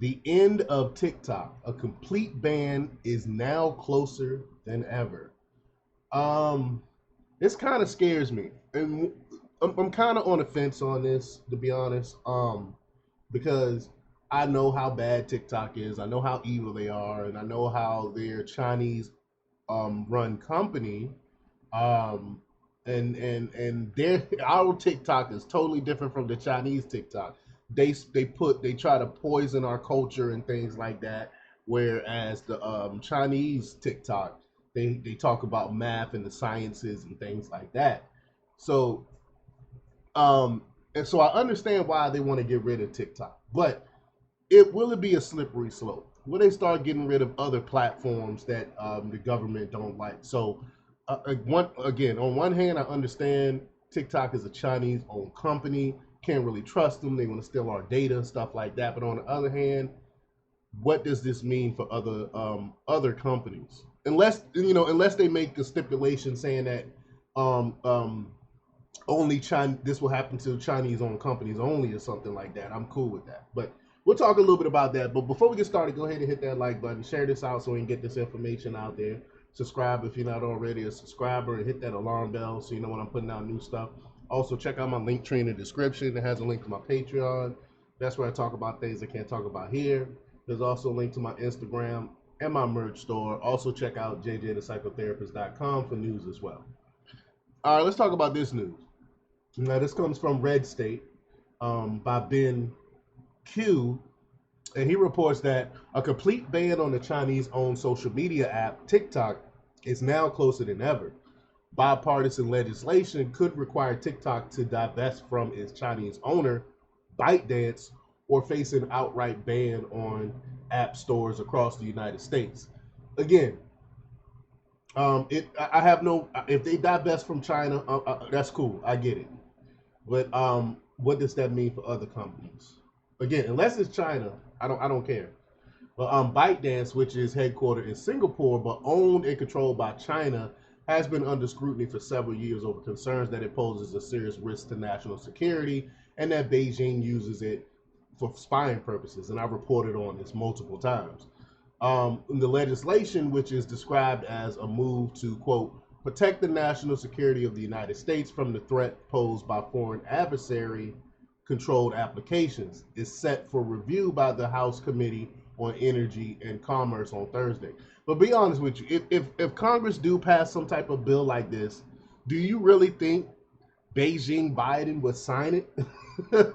The end of TikTok. A complete ban is now closer than ever. Um, this kind of scares me, and I'm kind of on the fence on this, to be honest. Because I know how bad TikTok is. I know how evil they are, and I know how their Chinese run company um and their our TikTok is totally different from the Chinese TikTok. They try to poison our culture and things like that. Whereas the Chinese TikTok, they talk about math and the sciences and things like that. So um and so I understand why they want to get rid of TikTok, but it be a slippery slope? Will they start getting rid of other platforms that the government don't like? So, on one hand, I understand TikTok is a Chinese-owned company. Can't really trust them. They want to steal our data, stuff like that. But on the other hand, what does this mean for other companies? Unless they make a stipulation saying that um, um, only China, this will happen to Chinese owned companies only or something like that. I'm cool with that. But we'll talk a little bit about that. But before we get started, go ahead and hit that like button, share this out so we can get this information out there. Subscribe if you're not already a subscriber, and hit that alarm bell so you know when I'm putting out new stuff. Also, check out my link tree in the description. It has a link to my Patreon. That's where I talk about things I can't talk about here. There's also a link to my Instagram and my merch store. Also, check out jjthepsychotherapist.com for news as well. All right, let's talk about this news. Now, this comes from Red State by Ben Q, and he reports that a complete ban on the Chinese owned social media app TikTok is now closer than ever. Bipartisan legislation could require TikTok to divest from its Chinese owner, ByteDance, or face an outright ban on app stores across the United States. Again, I have no. If they divest from China, that's cool. I get it. But what does that mean for other companies? Again, unless it's China, I don't care. But ByteDance, which is headquartered in Singapore but owned and controlled by China, has been under scrutiny for several years over concerns that it poses a serious risk to national security and that Beijing uses it for spying purposes. And I've reported on this multiple times. The legislation, which is described as a move to, quote, protect the national security of the United States from the threat posed by foreign adversary controlled applications, is set for review by the House Committee on Energy and Commerce on Thursday. But be honest with you, if Congress do pass some type of bill like this, do you really think Beijing Biden would sign it?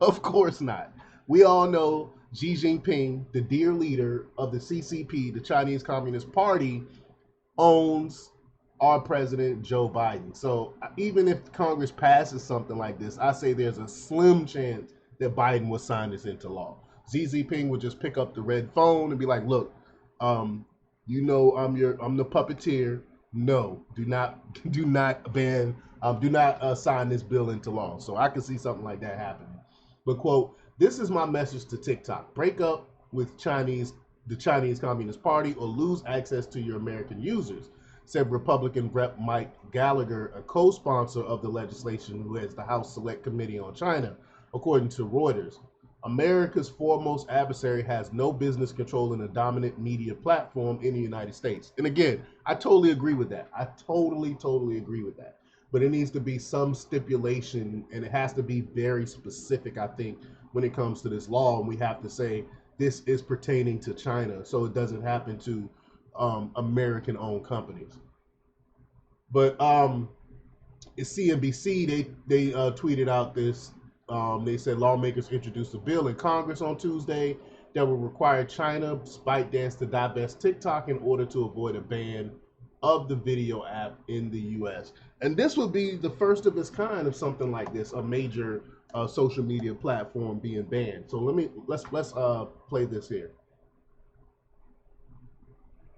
Of course not. We all know Xi Jinping, the dear leader of the CCP, the Chinese Communist Party, owns our president, Joe Biden. So even if Congress passes something like this, I say there's a slim chance that Biden will sign this into law. Xi Jinping would just pick up the red phone and be like, "Look, um, I'm the puppeteer. No, do not ban, do not sign this bill into law." So I can see something like that happening. But quote, this is my message to TikTok: break up with the Chinese Communist Party, or lose access to your American users, said Republican Rep. Mike Gallagher, a co-sponsor of the legislation who heads the House Select Committee on China, according to Reuters. America's foremost adversary has no business controlling a dominant media platform in the United States. And again, I totally agree with that. I totally agree with that. But it needs to be some stipulation, and it has to be very specific, I think, when it comes to this law. And we have to say this is pertaining to China, so it doesn't happen to American-owned companies. But it's CNBC. They tweeted out this. They said lawmakers introduced a bill in Congress on Tuesday that will require China ByteDance to divest TikTok in order to avoid a ban of the video app in the U.S. And this would be the first of its kind of something like this, a major social media platform being banned. So let's play this here.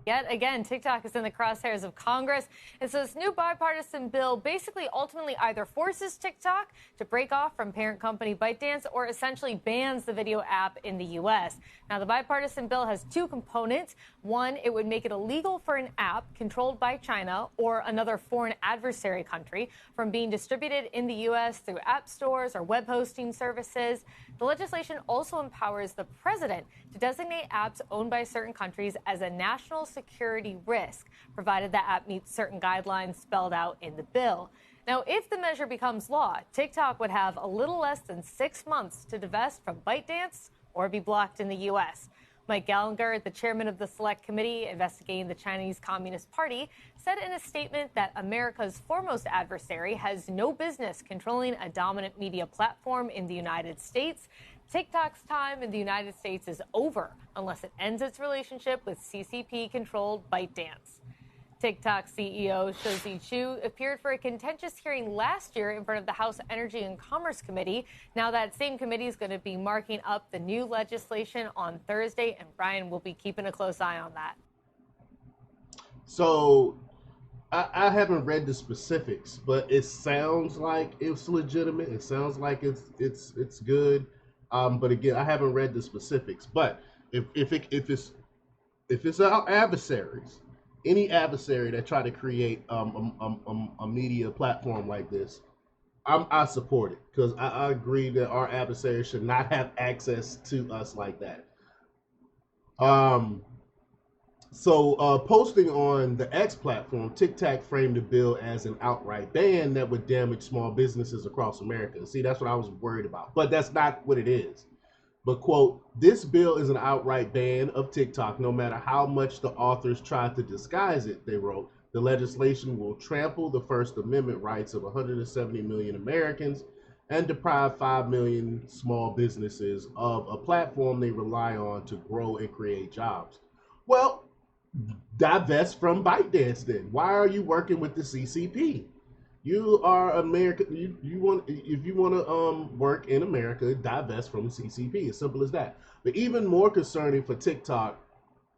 Yet again, TikTok is in the crosshairs of Congress. And so this new bipartisan bill basically ultimately either forces TikTok to break off from parent company ByteDance or essentially bans the video app in the U.S. Now, the bipartisan bill has two components. One, it would make it illegal for an app controlled by China or another foreign adversary country from being distributed in the U.S. through app stores or web hosting services. The legislation also empowers the president to designate apps owned by certain countries as a national security risk, provided that app meets certain guidelines spelled out in the bill. Now, if the measure becomes law, TikTok would have a little less than 6 months to divest from ByteDance or be blocked in the U.S. Mike Gallagher, the chairman of the Select Committee investigating the Chinese Communist Party, said in a statement that America's foremost adversary has no business controlling a dominant media platform in the United States. TikTok's time in the United States is over unless it ends its relationship with CCP-controlled ByteDance. TikTok CEO Shou Chu appeared for a contentious hearing last year in front of the House Energy and Commerce Committee. Now that same committee is going to be marking up the new legislation on Thursday, and Brian will be keeping a close eye on that. So I haven't read the specifics, but it sounds like it's legitimate. It sounds like it's good. But again, I haven't read the specifics. But if it's our adversaries, any adversary that try to create a media platform like this, I support it because I agree that our adversaries should not have access to us like that. Posting on the X platform, TikTok framed the bill as an outright ban that would damage small businesses across America. See, that's what I was worried about, but that's not what it is. But, quote, this bill is an outright ban of TikTok, no matter how much the authors try to disguise it, they wrote. The legislation will trample the First Amendment rights of 170 million Americans and deprive 5 million small businesses of a platform they rely on to grow and create jobs. Well, divest from ByteDance then. Why are you working with the CCP? You are American. You want if you want to work in America, divest from CCP. As simple as that. But even more concerning for TikTok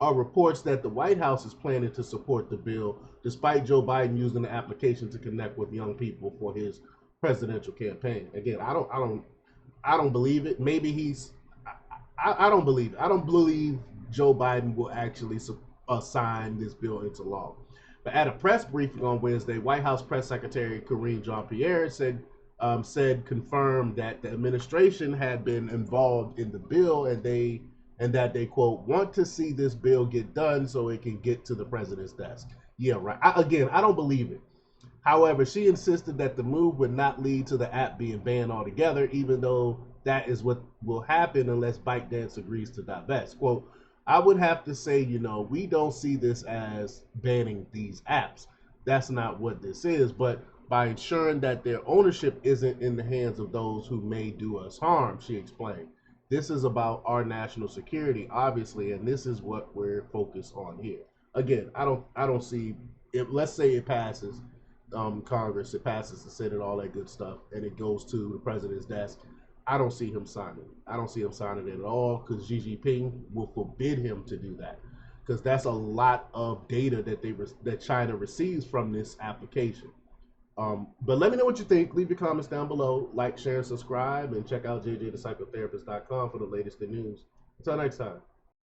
are reports that the White House is planning to support the bill, despite Joe Biden using the application to connect with young people for his presidential campaign. Again, I don't believe it. Maybe I don't believe it. I don't believe Joe Biden will actually sign this bill into law. But at a press briefing on Wednesday, White House Press Secretary Jean-Pierre confirmed that the administration had been involved in the bill and that they quote want to see this bill get done so it can get to the president's desk. Yeah, right. I don't believe it. However, she insisted that the move would not lead to the app being banned altogether, even though that is what will happen unless ByteDance agrees to divest. Quote, I would have to say, we don't see this as banning these apps. That's not what this is. But by ensuring that their ownership isn't in the hands of those who may do us harm, she explained. This is about our national security, obviously, and this is what we're focused on here. Again, I don't see if let's say it passes Congress, it passes the Senate, all that good stuff, and it goes to the president's desk. I don't see him signing it. I don't see him signing it at all because Xi Jinping will forbid him to do that because that's a lot of data that China receives from this application. But let me know what you think. Leave your comments down below. Like, share, and subscribe, and check out jjthepsychotherapist.com for the latest in news. Until next time.